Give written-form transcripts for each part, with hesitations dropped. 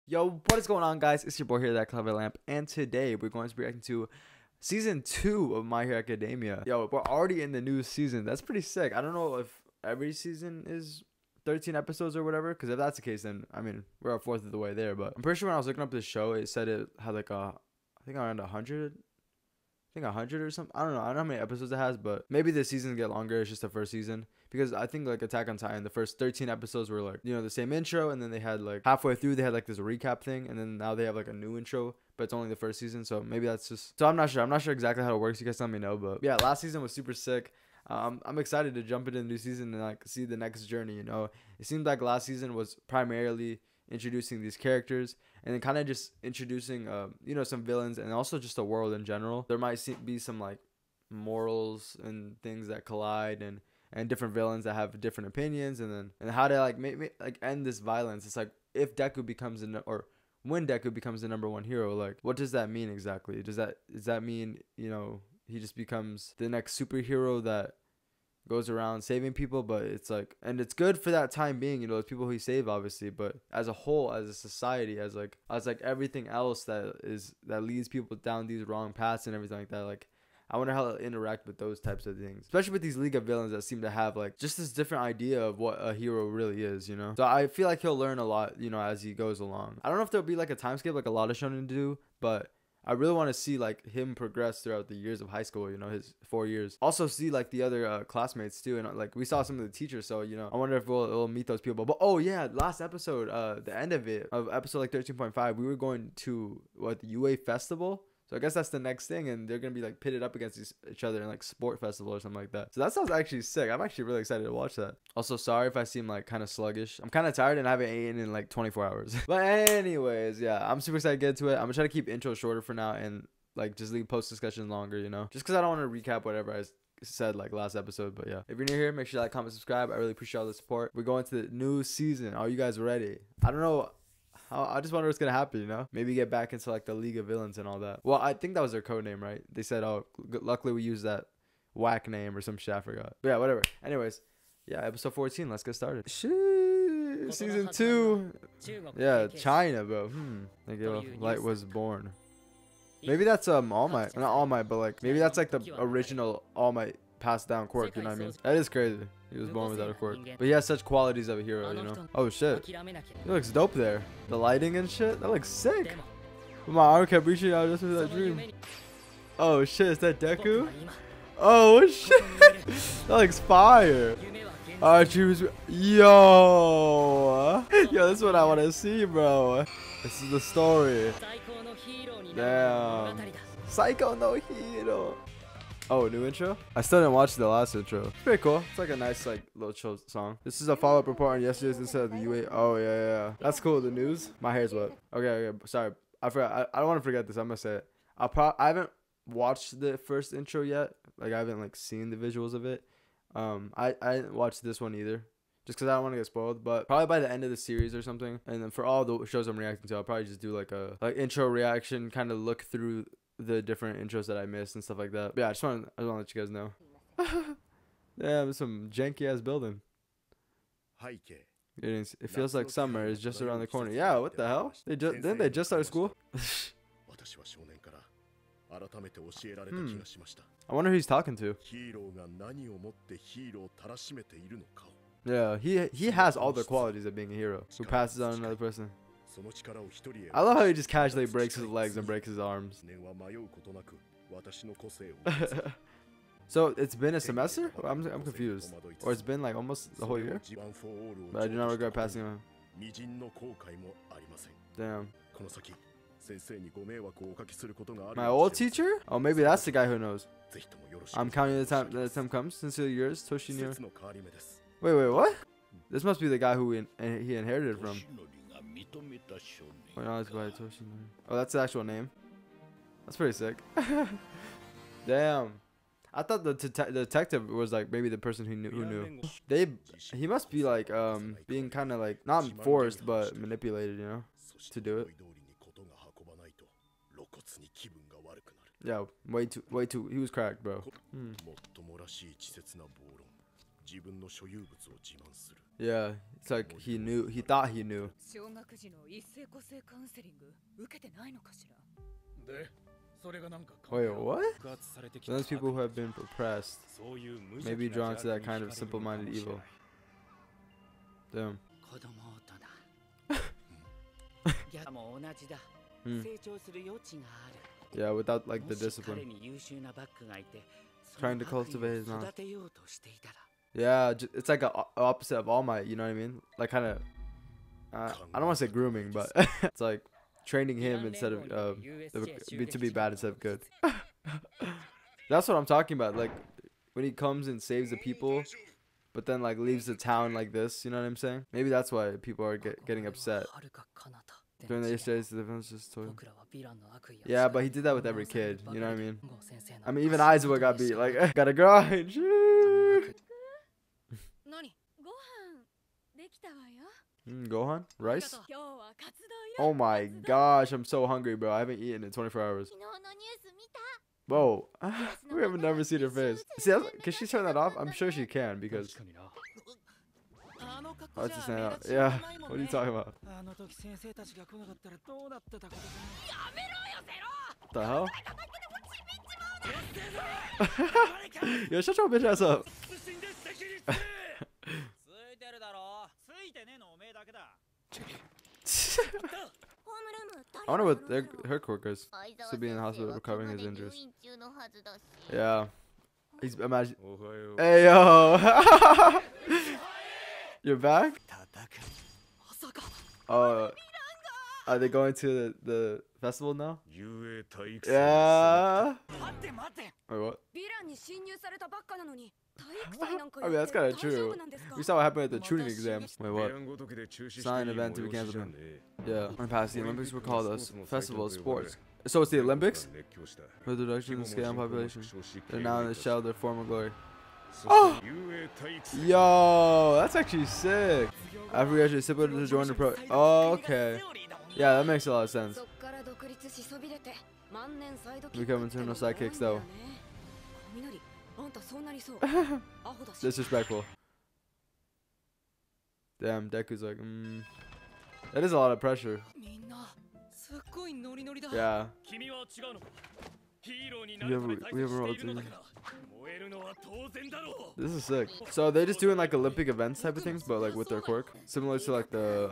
Yo, what is going on, guys? It's your boy here, That Clever Lamp, and today we're going to be reacting to season 2 of My Hero Academia. Yo, we're already in the new season. That's pretty sick. I don't know if every season is 13 episodes or whatever, because if that's the case, then I mean we're a fourth of the way there. But I'm pretty sure when I was looking up this show, it said it had like I think around 100. I think 100 or something. I don't know how many episodes it has, but maybe the seasons get longer. It's just the first season, because I think like Attack on Titan, the first 13 episodes were like, the same intro, and then they had like halfway through they had like this recap thing, and then now they have like a new intro, but it's only the first season. So maybe that's just, so I'm not sure exactly how it works. You guys let me know. But yeah, last season was super sick. I'm excited to jump into the new season and like see the next journey. It seemed like last season was primarily introducing these characters and then kind of just introducing some villains and also just the world in general. There might be some like morals and things that collide, and different villains that have different opinions, and how to like like end this violence. It's like if Deku becomes or when Deku becomes the #1 hero, like what does that mean exactly? Does that mean he just becomes the next superhero that goes around saving people? But it's like, and it's good for that time being, the people he saved obviously, but as a whole, as a society, as everything else that leads people down these wrong paths and everything like that, like I wonder how they'll interact with those types of things, especially with these League of Villains that seem to have like just this different idea of what a hero really is. So I feel like he'll learn a lot as he goes along. I don't know if there'll be like a time skip like a lot of shonen do, but I really want to see like him progress throughout the years of high school, his 4 years. Also see like the other classmates too, and like we saw some of the teachers, so I wonder if we'll meet those people. But oh yeah, last episode, the end of episode like 13.5, we were going to the UA festival. So I guess that's the next thing, and they're gonna be like pitted up against each other in like sport festival or something like that. So that sounds actually sick. I'm actually really excited to watch that. Also, sorry if I seem like kind of sluggish. I'm kind of tired and I haven't eaten in like 24 hours. But anyways, yeah, I'm super excited to get into it. I'm gonna try to keep intro shorter for now and like just leave post discussion longer, just because I don't want to recap whatever I said like last episode. But yeah, if you're new here, make sure you like, comment, subscribe. I really appreciate all the support. We're going to the new season. Are you guys ready? I don't know. I just wonder what's gonna happen, maybe get back into like the League of Villains and all that. Well, I think that was their code name, right? They said, oh, luckily we used that whack name or some shit, I forgot. But yeah, whatever. Anyways, yeah, episode 14, let's get started. Shit, season 2. Yeah, China, bro. Light was born. Maybe that's All Might, not All Might, but like maybe that's like the original All Might passed down quirk. You know what I mean? That is crazy. He was born without a quirk, but he has such qualities of a hero. Oh shit, he looks dope there. The lighting and shit, that looks sick. My arm kept reaching out just for that dream. Oh shit, is that Deku? Oh shit, that looks fire. Choose. Yo, this is what I want to see, bro. This is the story. Damn. Psycho no Hero. Oh, new intro? I still didn't watch the last intro. It's pretty cool. It's like a nice like little chill song. This is a follow-up report on yesterday's instead of the UA. Oh yeah. That's cool. The news. My hair's wet. Okay. Sorry. I forgot. I don't want to forget this. I'm gonna say it. I haven't watched the first intro yet. Like I haven't like seen the visuals of it. I didn't watch this one either, just because I don't want to get spoiled. But probably by the end of the series or something. And then for all the shows I'm reacting to, I'll probably just do like a intro reaction, kind of look through the different intros that I missed and stuff like that. But yeah, I just want to let you guys know. Damn, some janky ass building. It feels like summer is just around the corner. Yeah, what the hell? Didn't they just start school? I wonder who he's talking to. Yeah, he has all the qualities of being a hero who passes on another person. I love how he just casually breaks his legs and breaks his arms. So it's been a semester? I'm confused. Or it's been like almost the whole year? But I do not regret passing on. Damn. My old teacher? Oh, maybe that's the guy who knows. I'm counting the time time comes. Sincerely yours, Toshinori. Wait, what? This must be the guy who he inherited from. Oh, that's the actual name. That's pretty sick. Damn. I thought the detective was like maybe the person who knew. He must be like being kind of like not forced but manipulated, to do it. Yeah, way too. He was cracked, bro. Yeah, it's like he knew. He thought he knew. Wait, what? Those people who have been oppressed may be drawn to that kind of simple-minded evil. Damn. Yeah, without like the discipline. Trying to cultivate his knowledge. Yeah, it's like a opposite of All Might, you know what I mean? Like kind of, I don't want to say grooming, but it's like training him instead of to be bad instead of good. That's what I'm talking about. Like when he comes and saves the people, but then like leaves the town like this. You know what I'm saying? Maybe that's why people are getting upset. During the yesterday's defense, just told. Yeah, but he did that with every kid. You know what I mean? I mean, even Aizawa got beat. Like, gotta grind. Gohan? Rice? Oh my gosh, I'm so hungry, bro. I haven't eaten in 24 hours. Whoa. We haven't never seen her face. See, can she turn that off? I'm sure she can because... Oh, it's just out. Yeah. What are you talking about? What the hell? Yo, shut your bitch ass up. I wonder what her quirk is. Still be in the hospital recovering his injuries. Yeah. He's imagine. Hey yo. You're back? Are they going to the festival now? Yeah. Wait, what? I mean, that's kind of true. We saw what happened at the tuning exams. Wait, what? It's not an event to be canceled. Yeah. In the past, the Olympics were called a festival of sports. So it's the Olympics? For the reduction in the scale and population. They're now in the shell of their former glory. Oh! Yo, that's actually sick. After we actually simple to join the pro. Oh, okay. Yeah, that makes a lot of sense. Become internal sidekicks though. Disrespectful. Damn, Deku's like, That is a lot of pressure. Yeah. We have a role to. This is sick. So they just doing like Olympic events type of things, but like with their quirk, similar to like the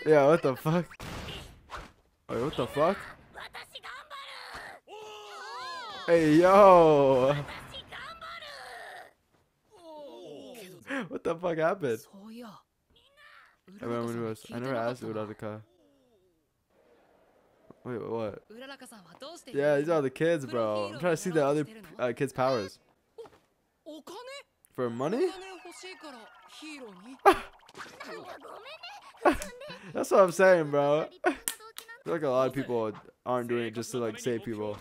yeah. What the fuck? Wait, what the fuck? Hey yo. What the fuck happened? I never asked Uraraka. Wait, what? Yeah, these are the kids, bro. I'm trying to see the other kids' powers. For money? That's what I'm saying, bro. I feel like a lot of people aren't doing it just to like save people.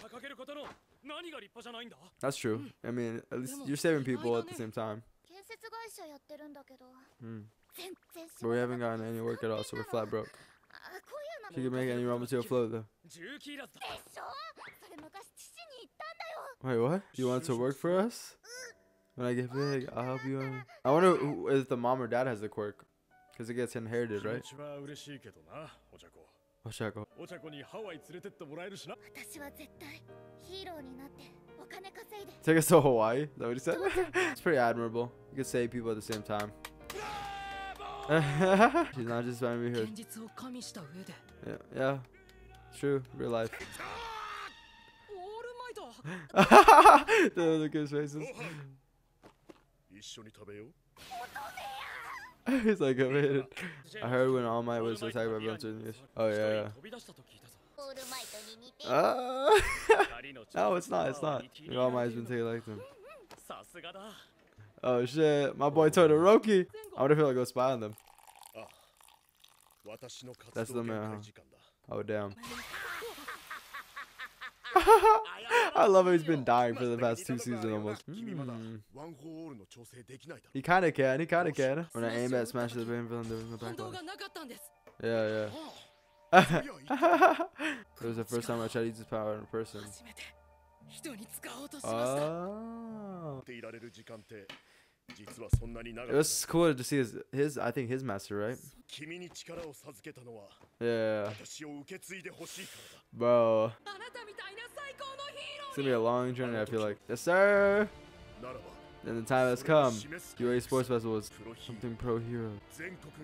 That's true. I mean, at least you're saving people at the same time. But we haven't gotten any work at all, so we're flat broke. She can make any raw material float though. Wait, what? You want to work for us? When I get big, I'll help you. I wonder if the mom or dad has the quirk. Because it gets inherited, right? Ochako. Take us to Hawaii? Is that what he said? It's pretty admirable. You can save people at the same time. She's not just trying to be here. Yeah. True. Real life. Look at his faces. He's like committed. I heard when All Might was attacked by everyone. Oh yeah. No, it's not. It's not. All Might has been taken like them. Oh shit! My boy Todoroki. I wonder if he'll go spy on them. That's the man. Oh damn. I love how he's been dying for the past 2 seasons almost. He kinda can. When I aim at smash the main villain, there was no backlash. Yeah. It was the first time I tried to use this power in person. Oh. It was cool to see his I think his master, right? Yeah. Bro. It's gonna be a long journey, I feel like. Yes, sir. And the time has come. UA Sports Festival is something pro hero.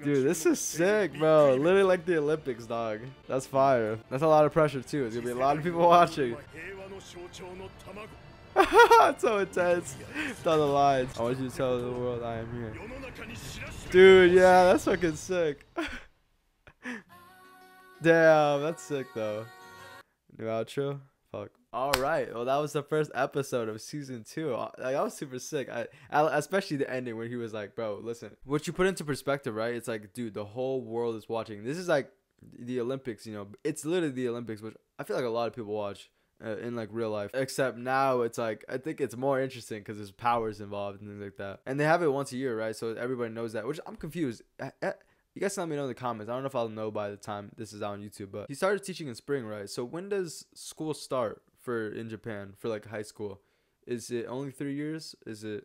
Dude, this is sick, bro. Literally like the Olympics, dog. That's fire. That's a lot of pressure, too. There's gonna be a lot of people watching. It's so intense. It's on the lines. I want you to tell the world I am here. Dude, yeah, that's fucking sick. Damn, that's sick, though. New outro? Fuck. All right, well, that was the first episode of season 2. Like, that was super sick. I especially the ending where he was like, bro, listen, what you put into perspective, right? It's like, dude, the whole world is watching. This is like the Olympics, you know. It's literally the Olympics, which I feel like a lot of people watch in like real life. Except now it's like, I think it's more interesting because there's powers involved and things like that. And they have it once a year, right? So everybody knows that, which I'm confused. You guys let me know in the comments. I don't know if I'll know by the time this is out on YouTube, but he started teaching in spring, right? So when does school start for in Japan for like high school? Is it only 3 years? Is it?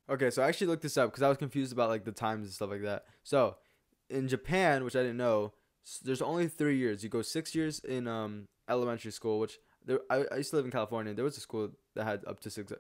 Okay, so I actually looked this up because I was confused about like the times and stuff like that. So in Japan, which I didn't know, there's only 3 years. You go 6 years in elementary school, which I used to live in California. There was a school that had up to 6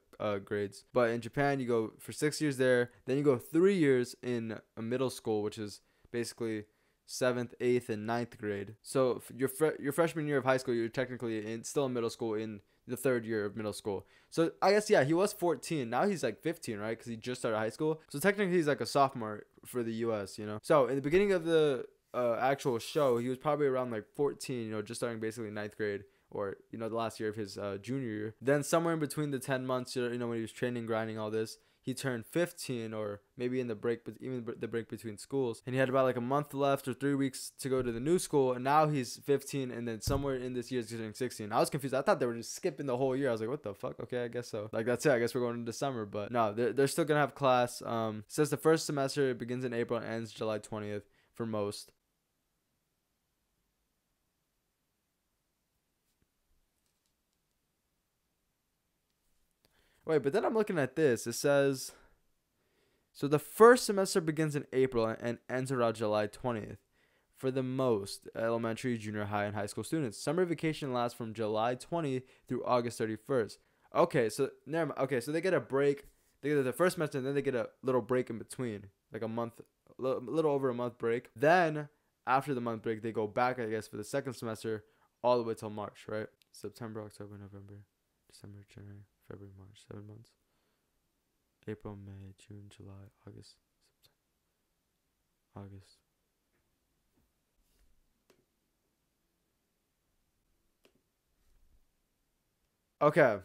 grades. But in Japan, you go for 6 years there. Then you go 3 years in a middle school, which is basically 7th, 8th, and 9th grade. So your freshman year of high school, you're technically still in middle school in the 3rd year of middle school. So I guess, yeah, he was 14. Now he's like 15, right? Because he just started high school. So technically he's like a sophomore for the U.S., you know? So in the beginning of the actual show, he was probably around like 14, you know, just starting basically 9th grade. Or, you know, the last year of his junior year. Then somewhere in between the 10 months, you know, when he was training, grinding, all this, he turned 15, or maybe in the break, but even the break between schools. And he had about like a month left or 3 weeks to go to the new school. And now he's 15, and then somewhere in this year he's turning 16. I was confused. I thought they were just skipping the whole year. I was like, what the fuck? Okay, I guess so. Like, that's it. I guess we're going into summer. But no, they're still going to have class. It says the first semester begins in April and ends July 20th for most. Wait, but then I'm looking at this. It says, so the first semester begins in April and ends around July 20th for the most elementary, junior high, and high school students. Summer vacation lasts from July 20th through August 31st. Okay, so never mind. Okay, so they get a break. They get the first semester, and then they get a little break in between, like a month, a little over a month break. Then after the month break, they go back, I guess, for the second semester all the way till March, right? September, October, November, December, January, February, March, 7 months. April, May, June, July, August, September, August. Okay.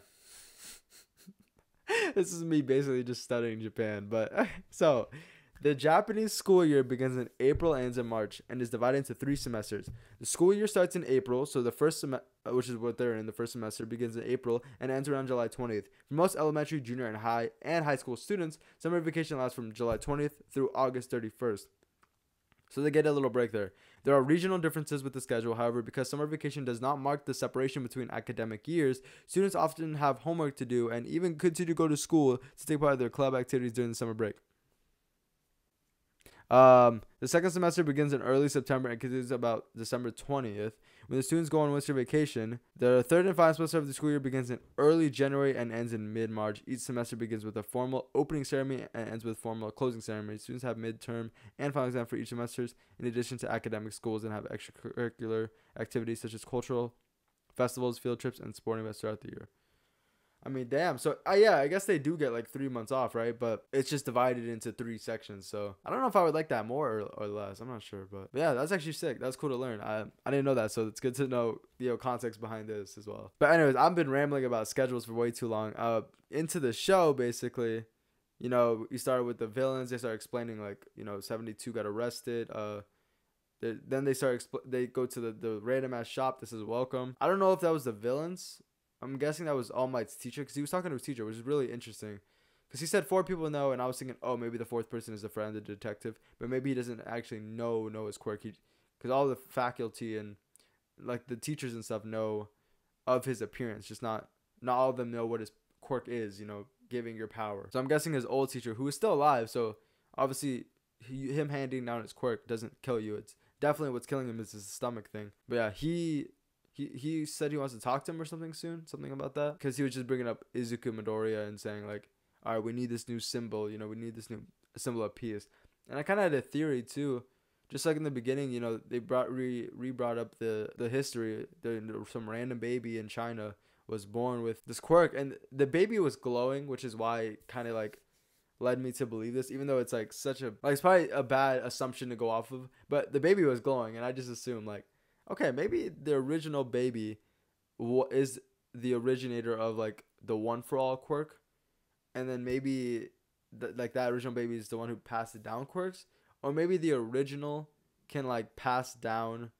This is me basically just studying Japan, but so the Japanese school year begins in April and ends in March and is divided into 3 semesters. The school year starts in April, so the first semester, which is what they're in, the first semester begins in April and ends around July 20th. For most elementary, junior, and high school students, summer vacation lasts from July 20th through August 31st. So they get a little break there. There are regional differences with the schedule, however, because summer vacation does not mark the separation between academic years. Students often have homework to do and even continue to go to school to take part of their club activities during the summer break. The second semester begins in early September and continues about December 20th. When the students go on winter vacation, the third and final semester of the school year begins in early January and ends in mid-March. Each semester begins with a formal opening ceremony and ends with formal closing ceremony. Students have midterm and final exam for each semester, in addition to academic schools, and have extracurricular activities such as cultural festivals, field trips, and sporting events throughout the year. I mean, damn. So, yeah, I guess they do get like 3 months off, right? But it's just divided into 3 sections. So, I don't know if I would like that more or less. I'm not sure. But yeah, that's actually sick. That's cool to learn. I didn't know that. So, it's good to know, you know, context behind this as well. But anyways, I've been rambling about schedules for way too long. Into the show, basically, you know, you started with the villains. They start explaining, like, you know, 72 got arrested. Then they go to the random ass shop that says welcome. I don't know if that was the villains. I'm guessing that was All Might's teacher, because he was talking to his teacher, which is really interesting, because he said 4 people know, and I was thinking, oh, maybe the 4th person is the friend, the detective, but maybe he doesn't actually know his quirk. Because all the faculty and like the teachers and stuff know of his appearance, just not all of them know what his quirk is, you know, giving your power. So I'm guessing his old teacher, who is still alive, so obviously him handing down his quirk doesn't kill you. It's definitely what's killing him is his stomach thing. But yeah, he said he wants to talk to him or something soon, something about that, because he was just bringing up Izuku Midoriya and saying like, all right, we need this new symbol, you know, we need this new symbol of peace. And I kind of had a theory too, just like in the beginning, you know, they brought up the history. Some random baby in China was born with this quirk, and the baby was glowing, which is why it kind of like led me to believe this, even though it's like such a, like, it's probably a bad assumption to go off of, but the baby was glowing, and I just assumed like, okay, maybe the original baby is the originator of like the One for All quirk, and then maybe like that original baby is the one who passed it down quirks, or maybe the original can like pass down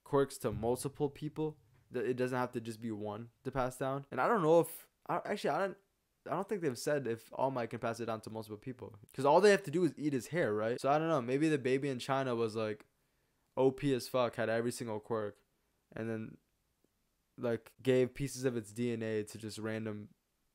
quirks to multiple people. That it doesn't have to just be one to pass down. And I don't know if I don't think they've said if All Might can pass it down to multiple people, because all they have to do is eat his hair, right? So I don't know. Maybe the baby in China was like OP as fuck, had every single quirk, and then like gave pieces of its DNA to just random,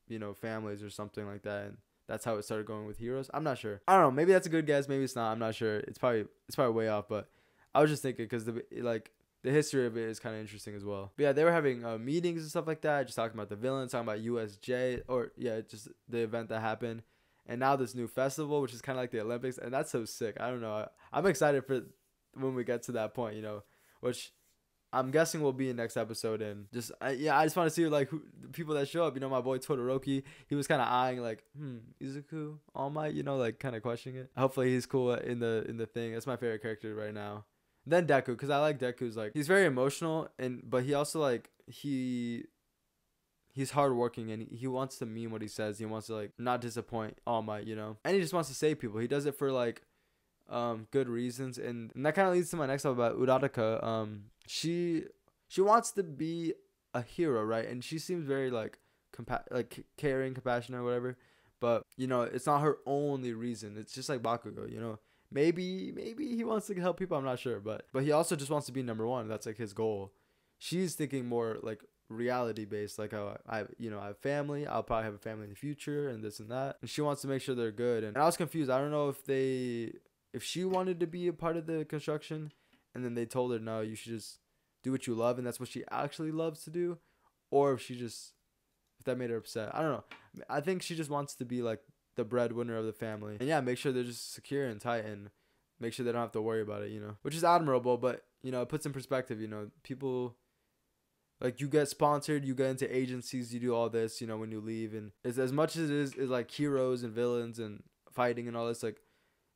you know, families or something like that, and that's how it started going with heroes. I'm not sure. I don't know. Maybe that's a good guess. Maybe it's not. I'm not sure. It's probably way off. But I was just thinking because the history of it is kind of interesting as well. But yeah, they were having meetings and stuff like that, just talking about the villains, talking about USJ, or yeah, just the event that happened. And now this new festival, which is kind of like the Olympics, and that's so sick. I don't know. I'm excited for when we get to that point, you know, which I'm guessing will be in next episode. And just I just want to see like who the people that show up. You know, my boy Todoroki, he was kind of eyeing like, Izuku, All Might, you know, like kind of questioning it. Hopefully he's cool in the thing. That's my favorite character right now. Then Deku, because I like Deku's like, he's very emotional, but he also like he's hardworking, and he wants to mean what he says. He wants to like not disappoint All Might, you know, and he just wants to save people. He does it for like good reasons, and that kind of leads to my next thought about Uraraka. She wants to be a hero, right? And she seems very like caring, compassionate, or whatever. But you know, it's not her only reason. It's just like Bakugo, you know. Maybe he wants to help people. I'm not sure, but he also just wants to be number one. That's like his goal. She's thinking more like reality based, like how I have family. I'll probably have a family in the future, and this and that. And she wants to make sure they're good. And I was confused. I don't know if she wanted to be a part of the construction, and then they told her no, you should just do what you love, and that's what she actually loves to do, or if that made her upset. I don't know. I think she just wants to be like the breadwinner of the family, and yeah, make sure they're just secure and tight, and make sure they don't have to worry about it, you know, which is admirable. But you know, it puts in perspective, you know, people like, you get sponsored, you get into agencies, you do all this, you know, when you leave, and it's as much as it is like heroes and villains and fighting and all this, like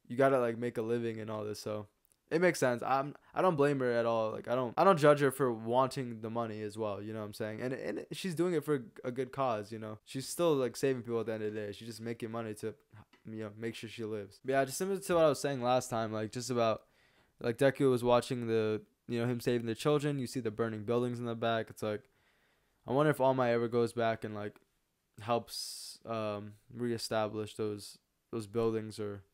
you gotta like make a living and all this. So it makes sense. I don't blame her at all. Like I don't judge her for wanting the money as well. You know what I'm saying? And she's doing it for a good cause. You know, she's still like saving people at the end of the day. She's just making money to, you know, make sure she lives. But yeah, just similar to what I was saying last time. Like just about like Deku was watching him saving the children. You see the burning buildings in the back. It's like, I wonder if All Might ever goes back and like helps reestablish those buildings, or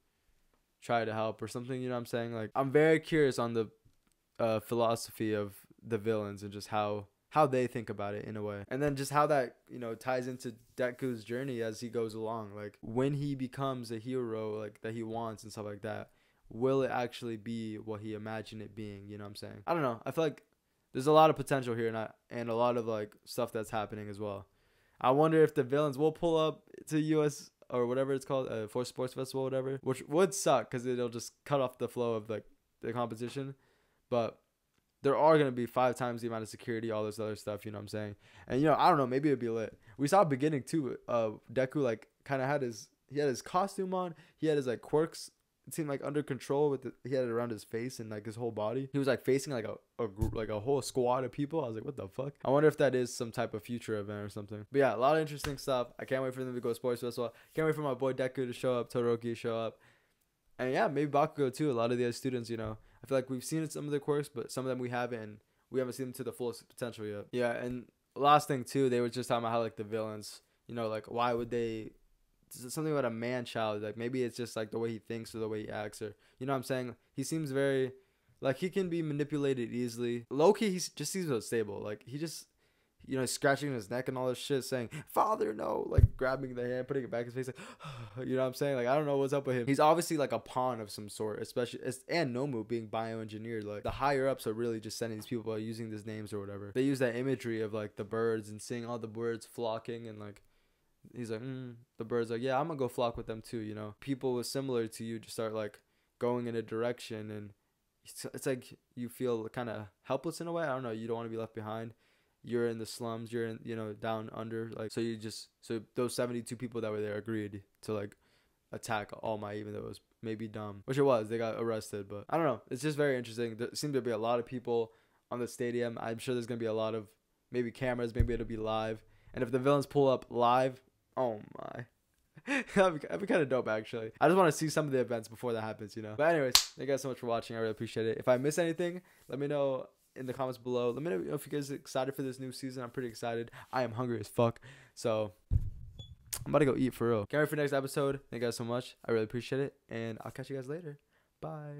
try to help or something, you know what I'm saying? Like I'm very curious on the philosophy of the villains, and just how they think about it in a way, and then just how that, you know, ties into Deku's journey as he goes along. Like when he becomes a hero like that he wants and stuff like that, will it actually be what he imagined it being? You know what I'm saying? I don't know. I feel like there's a lot of potential here, and a lot of like stuff that's happening as well. I wonder if the villains will pull up to US or whatever it's called, for sports festival, whatever, which would suck because it'll just cut off the flow of like the competition. But there are going to be 5 times the amount of security, all this other stuff, you know what I'm saying? And, you know, I don't know, maybe it'd be lit. We saw beginning too, Deku like kind of had his costume on. He had his like quirks, it seemed like under control he had it around his face and like his whole body. He was like facing like a group, like a whole squad of people. I was like, what the fuck? I wonder if that is some type of future event or something. But yeah, a lot of interesting stuff. I can't wait for them to go to sports festival. Can't wait for my boy Deku to show up, Todoroki to show up. And yeah, maybe Bakugo too. A lot of the other students, you know, I feel like we've seen some of their quirks, but some of them we haven't, and we haven't seen them to the fullest potential yet. Yeah, and last thing too, they were just talking about how like the villains, you know, like why would they something about a man child. Like maybe it's just like the way he thinks or the way he acts, or you know what I'm saying. He seems very like he can be manipulated easily. Low key, he just seems so stable. Like he just, you know, scratching his neck and all this shit, saying "Father, no," like grabbing the hand, putting it back in his face, like, you know what I'm saying? Like I don't know what's up with him. He's obviously like a pawn of some sort, especially and Nomu being bioengineered. Like the higher ups are really just sending these people by using these names or whatever. They use that imagery of like the birds and seeing all the birds flocking, and like he's like, the birds like, yeah, I'm gonna go flock with them too. You know, people similar to you just start like going in a direction, and it's like you feel kind of helpless in a way. I don't know. You don't want to be left behind. You're in the slums. You're in, you know, down under. Like so those 72 people that were there agreed to like attack All Might, even though it was maybe dumb, which it was. They got arrested, but I don't know. It's just very interesting. There seems to be a lot of people on the stadium. I'm sure there's gonna be a lot of maybe cameras. Maybe it'll be live. And if the villains pull up live, oh my. That'd be kind of dope, actually. I just want to see some of the events before that happens, you know. But anyways, thank you guys so much for watching. I really appreciate it. If I miss anything, let me know in the comments below. Let me know if you guys are excited for this new season. I'm pretty excited. I am hungry as fuck. So I'm about to go eat for real. Can't wait for next episode. Thank you guys so much. I really appreciate it. And I'll catch you guys later. Bye.